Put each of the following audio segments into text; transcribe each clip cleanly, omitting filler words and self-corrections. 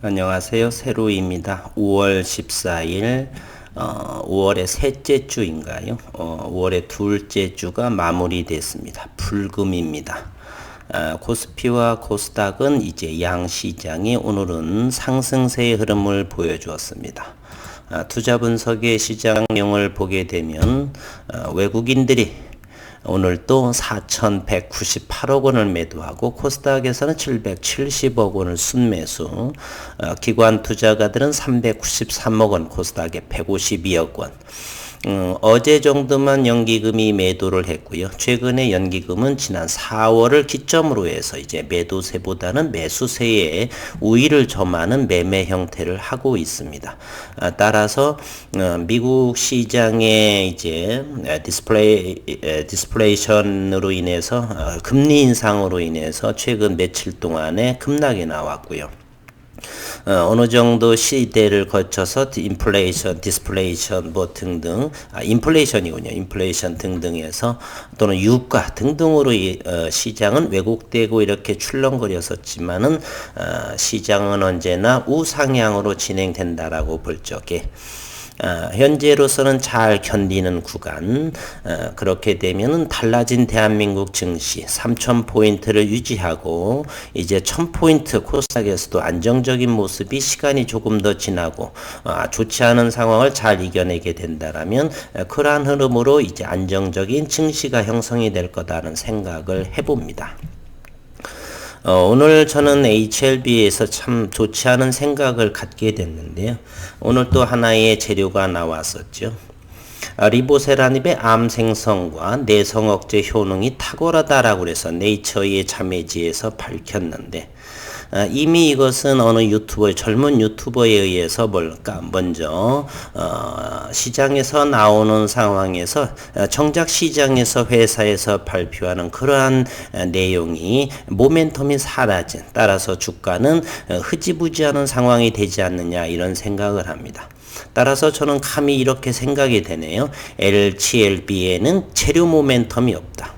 안녕하세요. 세로입니다. 5월 14일, 5월의 셋째 주인가요? 5월의 둘째 주가 마무리됐습니다. 불금입니다. 코스피와 코스닥은 이제 양시장이 오늘은 상승세의 흐름을 보여주었습니다. 투자 분석의 시장 내용을 보게 되면 외국인들이 오늘 또 4,198억 원을 매도하고 코스닥에서는 770억 원을 순매수, 기관 투자가들은 393억 원, 코스닥에 152억 원. 어제 정도만 연기금이 매도를 했고요. 최근에 연기금은 지난 4월을 기점으로 해서 이제 매도세보다는 매수세에 우위를 점하는 매매 형태를 하고 있습니다. 따라서 미국 시장의 이제 디스플레이션으로 인해서 금리 인상으로 인해서 최근 며칠 동안에 급락이 나왔고요. 어느 정도 시대를 거쳐서 인플레이션, 디스플레이션 뭐 등등, 인플레이션이군요. 인플레이션 등등에서 또는 유가 등등으로 시장은 왜곡되고 이렇게 출렁거렸었지만은 시장은 언제나 우상향으로 진행된다라고 볼 적에 현재로서는 잘 견디는 구간, 그렇게 되면은 달라진 대한민국 증시 3,000포인트를 유지하고 이제 1,000포인트 코스닥에서도 안정적인 모습이 시간이 조금 더 지나고 좋지 않은 상황을 잘 이겨내게 된다라면 그러한 흐름으로 이제 안정적인 증시가 형성이 될 거다라는 생각을 해봅니다. 오늘 저는 HLB에서 참 좋지 않은 생각을 갖게 됐는데요. 오늘 또 하나의 재료가 나왔었죠. 리보세라닙의 암 생성과 내성 억제 효능이 탁월하다라고 해서 네이처의 자매지에서 밝혔는데, 이미 이것은 어느 젊은 유튜버에 의해서 먼저 시장에서 나오는 상황에서 정작 시장에서 회사에서 발표하는 그러한 내용이 모멘텀이 사라진, 따라서 주가는 흐지부지하는 상황이 되지 않느냐 이런 생각을 합니다. 따라서 저는 감히 이렇게 생각이 되네요. HLB에는 재료 모멘텀이 없다.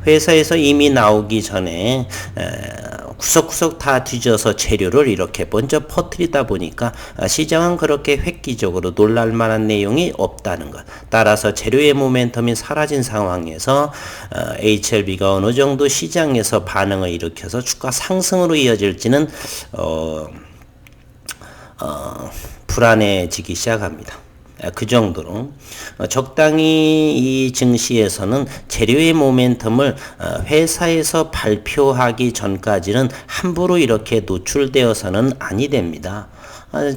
회사에서 이미 나오기 전에 구석구석 다 뒤져서 재료를 이렇게 먼저 퍼뜨리다 보니까 시장은 그렇게 획기적으로 놀랄만한 내용이 없다는 것. 따라서 재료의 모멘텀이 사라진 상황에서 HLB가 어느 정도 시장에서 반응을 일으켜서 주가 상승으로 이어질지는 불안해지기 시작합니다. 그 정도로 적당히 이 증시에서는 재료의 모멘텀을 회사에서 발표하기 전까지는 함부로 이렇게 노출되어서는 아니 됩니다.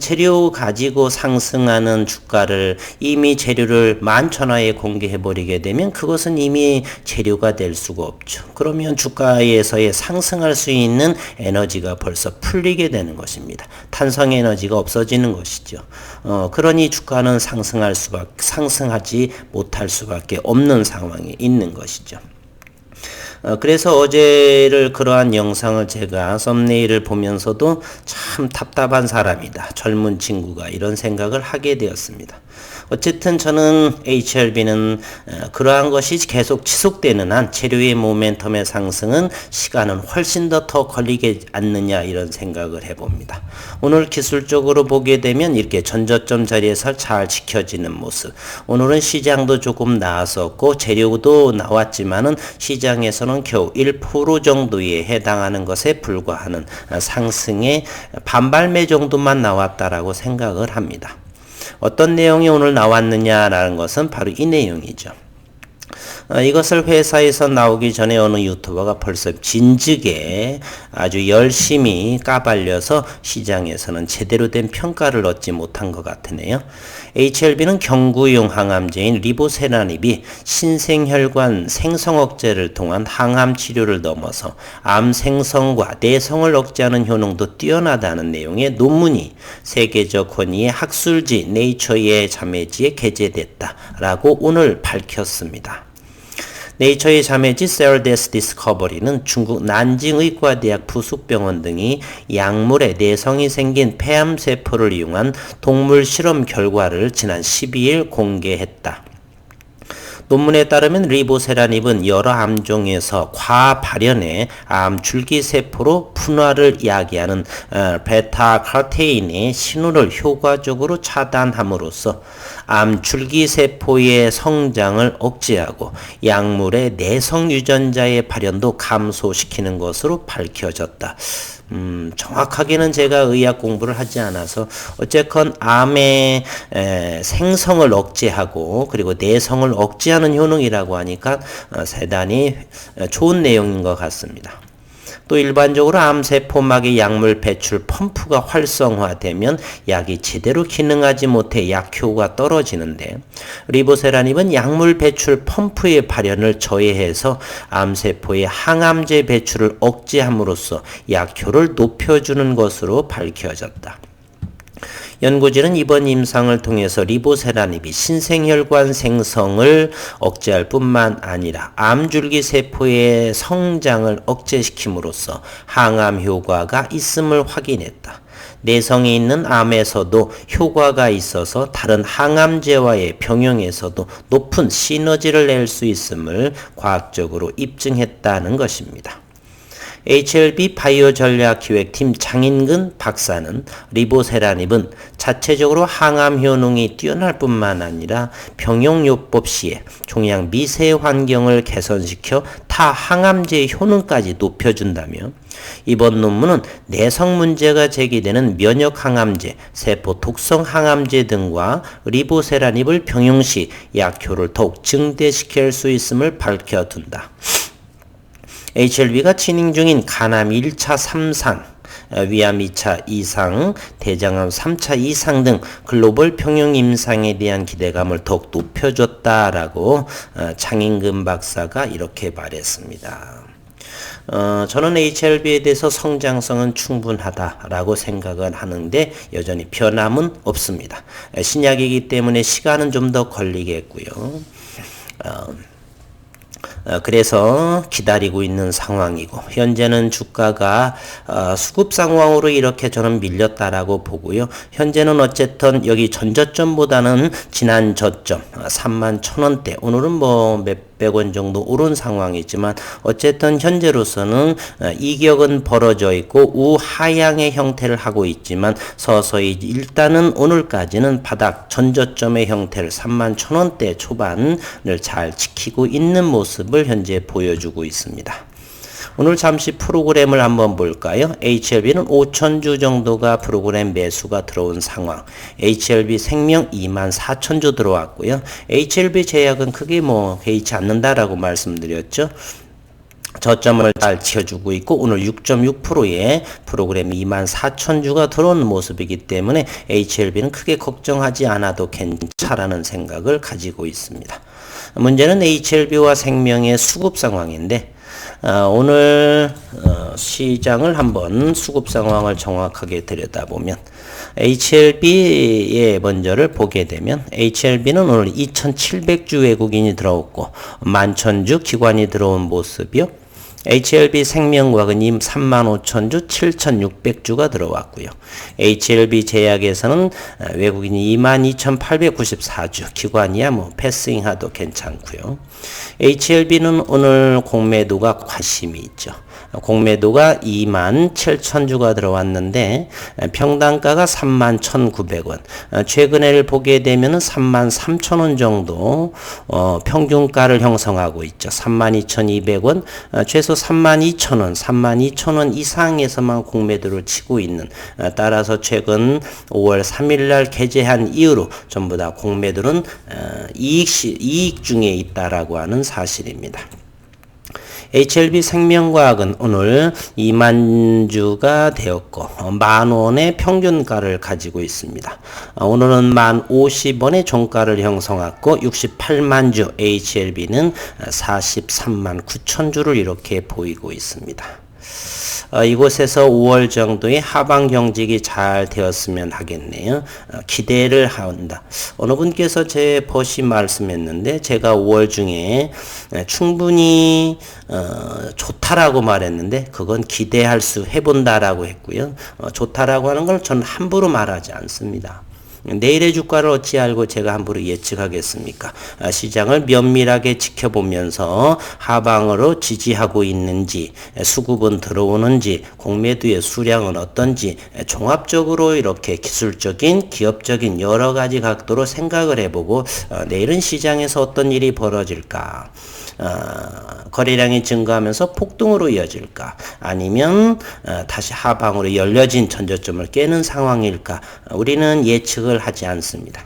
재료 가지고 상승하는 주가를 이미 재료를 11,000화에 공개해버리게 되면 그것은 이미 재료가 될 수가 없죠. 그러면 주가에서의 상승할 수 있는 에너지가 벌써 풀리게 되는 것입니다. 탄성 에너지가 없어지는 것이죠. 그러니 주가는 상승하지 못할 수밖에 없는 상황에 있는 것이죠. 그래서 어제를 그러한 영상을 제가 썸네일을 보면서도 참 답답한 사람이다. 젊은 친구가 이런 생각을 하게 되었습니다. 어쨌든 저는 HLB는 그러한 것이 계속 지속되는 한 재료의 모멘텀의 상승은 시간은 훨씬 더 걸리지 않느냐 이런 생각을 해봅니다. 오늘 기술적으로 보게 되면 이렇게 전저점 자리에서 잘 지켜지는 모습. 오늘은 시장도 조금 나왔었고 재료도 나왔지만은 시장에서는 겨우 1% 정도에 해당하는 것에 불과하는 상승의 반발매 정도만 나왔다라고 생각을 합니다. 어떤 내용이 오늘 나왔느냐라는 것은 바로 이 내용이죠. 이것을 회사에서 나오기 전에 어느 유튜버가 벌써 진즉에 아주 열심히 까발려서 시장에서는 제대로 된 평가를 얻지 못한 것 같으네요. HLB는 경구용 항암제인 리보세라닙이 신생혈관 생성 억제를 통한 항암 치료를 넘어서 암 생성과 내성을 억제하는 효능도 뛰어나다는 내용의 논문이 세계적 권위의 학술지 네이처의 자매지에 게재됐다라고 오늘 밝혔습니다. 네이처의 자매지 셀데스 디스커버리는 중국 난징 의과대학 부속병원 등이 약물에 내성이 생긴 폐암세포를 이용한 동물 실험 결과를 지난 12일 공개했다. 논문에 따르면 리보세라닙은 여러 암종에서 과발현의 암 줄기세포로 분화를 야기하는 베타카로테인의 신호를 효과적으로 차단함으로써 암 줄기세포의 성장을 억제하고 약물의 내성 유전자의 발현도 감소시키는 것으로 밝혀졌다. 정확하게는 제가 의학 공부를 하지 않아서 어쨌건 암의 생성을 억제하고 그리고 내성을 억제하는 효능이라고 하니까 대단히 좋은 내용인 것 같습니다. 또 일반적으로 암세포막의 약물 배출 펌프가 활성화되면 약이 제대로 기능하지 못해 약효가 떨어지는데 리보세라닙은 약물 배출 펌프의 발현을 저해해서 암세포의 항암제 배출을 억제함으로써 약효를 높여주는 것으로 밝혀졌다. 연구진은 이번 임상을 통해서 리보세라닙이 신생혈관 생성을 억제할 뿐만 아니라 암줄기 세포의 성장을 억제시킴으로써 항암 효과가 있음을 확인했다. 내성이 있는 암에서도 효과가 있어서 다른 항암제와의 병용에서도 높은 시너지를 낼 수 있음을 과학적으로 입증했다는 것입니다. HLB 바이오 전략 기획팀 장인근 박사는 리보세라닙은 자체적으로 항암 효능이 뛰어날 뿐만 아니라 병용요법 시에 종양 미세 환경을 개선시켜 타 항암제의 효능까지 높여준다며 이번 논문은 내성 문제가 제기되는 면역 항암제, 세포 독성 항암제 등과 리보세라닙을 병용 시 약효를 더욱 증대시킬 수 있음을 밝혀둔다. HLB가 진행 중인 간암 1차 3상, 위암 2차 이상, 대장암 3차 이상 등 글로벌 병용 임상에 대한 기대감을 더욱 높여줬다라고 장인근 박사가 이렇게 말했습니다. 저는 HLB에 대해서 성장성은 충분하다라고 생각을 하는데 여전히 변함은 없습니다. 신약이기 때문에 시간은 좀 더 걸리겠고요. 그래서 기다리고 있는 상황이고 현재는 주가가 수급 상황으로 이렇게 저는 밀렸다라고 보고요. 현재는 어쨌든 여기 전저점보다는 지난 저점 31,000원대 오늘은 뭐 몇백 원 정도 오른 상황이지만 어쨌든 현재로서는 이격은 벌어져 있고 우하향의 형태를 하고 있지만 서서히 일단은 오늘까지는 바닥 전저점의 형태를 31,000원대 초반을 잘 지키고 있는 모습을 현재 보여주고 있습니다. 오늘 잠시 프로그램을 한번 볼까요? HLB는 5,000주 정도가 프로그램 매수가 들어온 상황. HLB 생명 24,000주 들어왔고요. HLB 제약은 크게 개의치 않는다라고 말씀드렸죠. 저점을 잘 지켜주고 있고 오늘 6.6%의 프로그램 24,000주가 들어온 모습이기 때문에 HLB는 크게 걱정하지 않아도 괜찮다라는 생각을 가지고 있습니다. 문제는 HLB와 생명의 수급 상황인데 오늘 시장을 한번 수급 상황을 정확하게 들여다보면 HLB의 먼저를 보게 되면 HLB는 오늘 2,700주 외국인이 들어왔고 11,000주 기관이 들어온 모습이요. HLB 생명과학은 35,000주 7,600주가 들어왔고요. HLB 제약에서는 외국인이 22,894주 기관이야 패싱하도 괜찮고요. HLB는 오늘 공매도가 과심이 있죠. 공매도가 27,000주가 들어왔는데 평단가가 31,900원. 최근에를 보게 되면 33,000원 정도 평균가를 형성하고 있죠. 32,200원, 최소 32,000원, 32,000원 이상에서만 공매도를 치고 있는 따라서 최근 5월 3일날 개제한 이후로 전부 다 공매도는 이익 중에 있다라고 하는 사실입니다. HLB 생명과학은 오늘 2만 주가 되었고 10,000원의 평균가를 가지고 있습니다. 오늘은 10,050원의 종가를 형성했고 68만 주 HLB는 43만 9천 주를 이렇게 보이고 있습니다. 이곳에서 5월 정도의 하방 경직이 잘 되었으면 하겠네요. 기대를 한다. 어느 분께서 제 버시 말씀했는데 제가 5월 중에 충분히 좋다라고 말했는데 그건 기대할 수 해본다라고 했고요. 좋다라고 하는 걸 저는 함부로 말하지 않습니다. 내일의 주가를 어찌 알고 제가 함부로 예측하겠습니까? 시장을 면밀하게 지켜보면서 하방으로 지지하고 있는지, 수급은 들어오는지, 공매도의 수량은 어떤지 종합적으로 이렇게 기술적인, 기업적인 여러 가지 각도로 생각을 해보고 내일은 시장에서 어떤 일이 벌어질까? 거래량이 증가하면서 폭등으로 이어질까? 아니면 다시 하방으로 열려진 전저점을 깨는 상황일까? 우리는 예측을 하지 않습니다.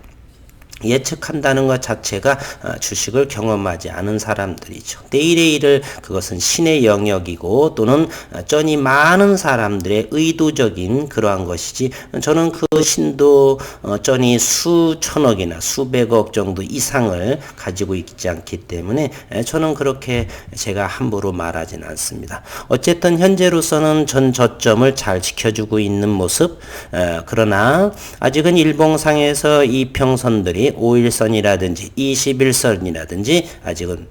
예측한다는 것 자체가 주식을 경험하지 않은 사람들이죠. 내일의 일을 그것은 신의 영역이고 또는 쩐이 많은 사람들의 의도적인 그러한 것이지 저는 그 신도 쩐이 수천억이나 수백억 정도 이상을 가지고 있지 않기 때문에 저는 그렇게 제가 함부로 말하진 않습니다. 어쨌든 현재로서는 전 저점을 잘 지켜주고 있는 모습, 그러나 아직은 일봉상에서 이평선들이 5일선이라든지 21선이라든지 아직은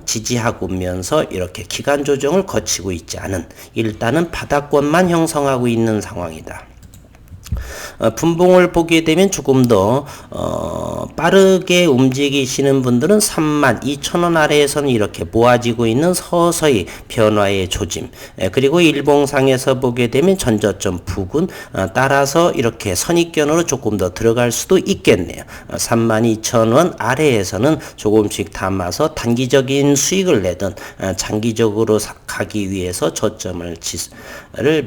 지지하고면서 이렇게 기간 조정을 거치고 있지 않은 일단은 바닥권만 형성하고 있는 상황이다. 분봉을 보게 되면 조금 더 빠르게 움직이시는 분들은 32,000원 아래에서는 이렇게 모아지고 있는 서서히 변화의 조짐, 그리고 일봉상에서 보게 되면 전저점 부근 따라서 이렇게 선입견으로 조금 더 들어갈 수도 있겠네요. 32,000원 아래에서는 조금씩 담아서 단기적인 수익을 내든 장기적으로 가기 위해서 저점을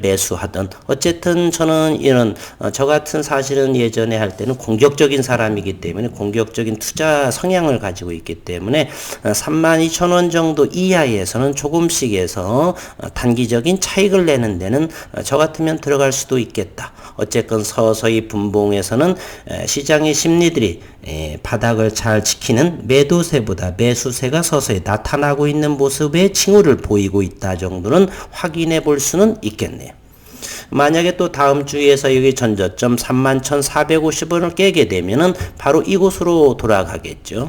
매수하든 어쨌든 저는 이런 저 같은 사실은 예전에 할 때는 공격적인 사람이기 때문에 공격적인 투자 성향을 가지고 있기 때문에 32,000원 정도 이하에서는 조금씩 해서 단기적인 차익을 내는 데는 저 같으면 들어갈 수도 있겠다. 어쨌건 서서히 분봉에서는 시장의 심리들이 바닥을 잘 지키는 매도세보다 매수세가 서서히 나타나고 있는 모습의 징후를 보이고 있다 정도는 확인해 볼 수는 있겠네요. 만약에 또 다음 주에서 여기 전저점 31,450원을 깨게 되면은 바로 이곳으로 돌아가겠죠.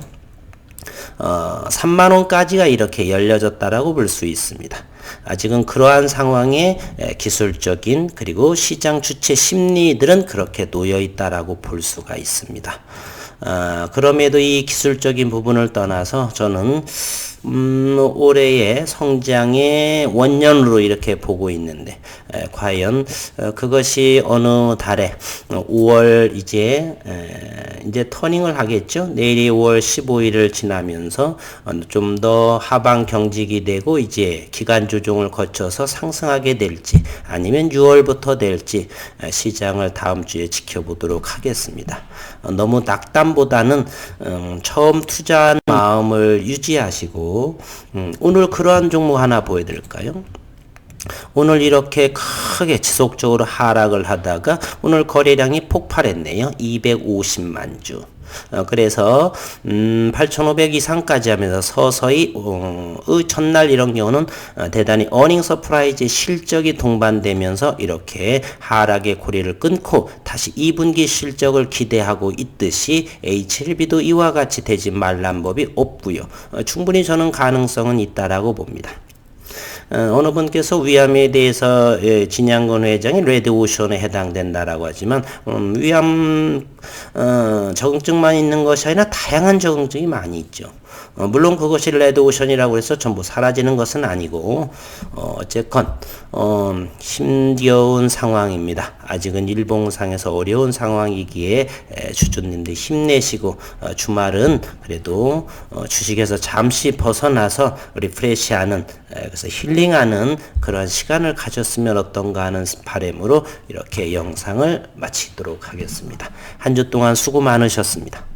3만원까지가 이렇게 열려졌다라고 볼 수 있습니다. 아직은 그러한 상황에 기술적인 그리고 시장 주체 심리들은 그렇게 놓여 있다라고 볼 수가 있습니다. 그럼에도 이 기술적인 부분을 떠나서 저는 올해의 성장의 원년으로 이렇게 보고 있는데 과연 그것이 어느 달에 5월 이제 터닝을 하겠죠. 내일이 5월 15일을 지나면서 좀 더 하방 경직이 되고 이제 기간 조정을 거쳐서 상승하게 될지 아니면 6월부터 될지 시장을 다음 주에 지켜보도록 하겠습니다. 너무 낙담보다는 처음 투자한 마음을 유지하시고 오늘 그러한 종목 하나 보여드릴까요? 오늘 이렇게 크게 지속적으로 하락을 하다가 오늘 거래량이 폭발했네요. 250만 주. 그래서 8,500 이상까지 하면서 서서히 전날 이런 경우는 대단히 어닝 서프라이즈 실적이 동반되면서 이렇게 하락의 고리를 끊고 다시 2분기 실적을 기대하고 있듯이 H1B도 이와 같이 되지 말란 법이 없고요. 충분히 저는 가능성은 있다라고 봅니다. 어느 분께서 위암에 대해서 진양건 회장이 레드오션에 해당된다라고 하지만 위암 적응증만 있는 것이 아니라 다양한 적응증이 많이 있죠. 물론 그것이 레드오션이라고 해서 전부 사라지는 것은 아니고 어쨌건 힘겨운 상황입니다. 아직은 일봉상에서 어려운 상황이기에 주주님들 힘내시고 주말은 그래도 주식에서 잠시 벗어나서 리프레시하는 그래서 힐링하는 그런 시간을 가졌으면 어떤가 하는 바람으로 이렇게 영상을 마치도록 하겠습니다. 한 주 동안 수고 많으셨습니다.